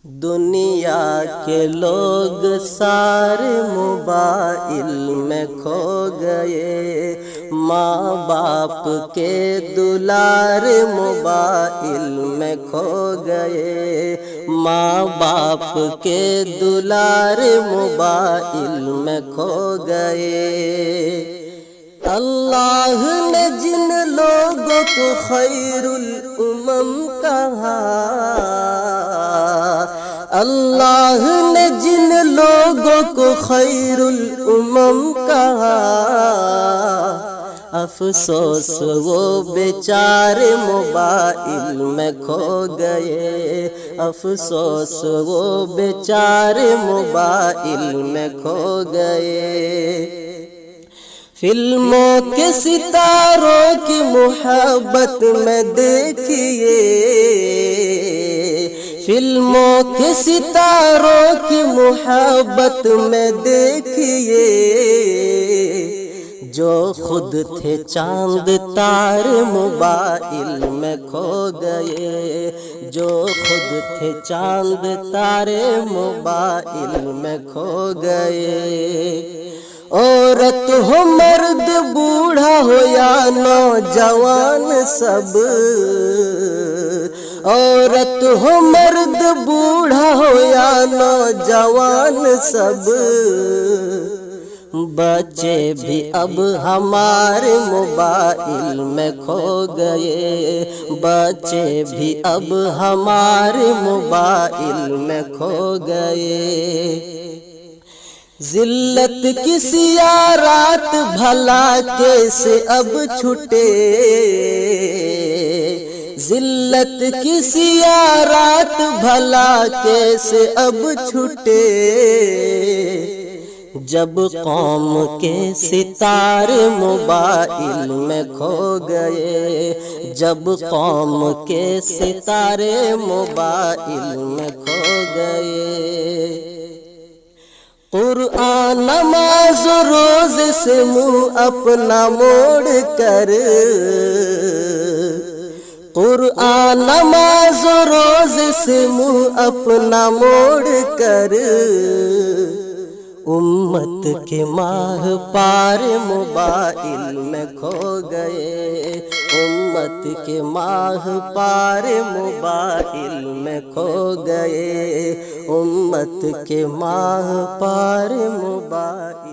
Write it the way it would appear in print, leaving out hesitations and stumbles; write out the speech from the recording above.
دنیا کے لوگ سارے موبائل میں کھو گئے، ماں باپ کے دلار موبائل میں کھو گئے، ماں باپ کے دلار موبائل میں کھو گئے۔ اللہ نے جن لوگوں کو خیر الامم کہا، اللہ نے جن لوگوں کو خیر الامم کہا، افسوس وہ بیچارے موبائل میں کھو گئے، افسوس وہ بیچارے موبائل میں کھو گئے۔ فلموں کے ستاروں کی محبت میں دیکھیے، فلموں کے ستاروں کی محبت میں دیکھیے، جو خود تھے چاند تارے موبائل میں کھو گئے، جو خود تھے چاند تارے موبائل میں کھو گئے۔ عورت ہو مرد بوڑھا ہو یا نوجوان سب، عورت ہو مرد بوڑھا ہو یا نوجوان سب، بچے بھی اب ہمارے موبائل میں کھو گئے، بچے بھی اب ہمارے موبائل میں کھو گئے۔ ذلت کی سیاہ رات بھلا کیسے اب چھٹے، ذلت کی سیاہ رات بھلا کیسے اب چھٹے، جب قوم کے ستارے موبائل میں کھو گئے، جب قوم کے ستارے موبائل میں کھو گئے۔ قرآن نماز و روزے سے منہ اپنا موڑ کر، قرآن نماز و روزے سے منہ اپنا موڑ کر، امت کے ماہ پار موبائل میں کھو گئے، امت کے ماہ پار موبائل میں کھو گئے، امت کے ماہ پار موبائل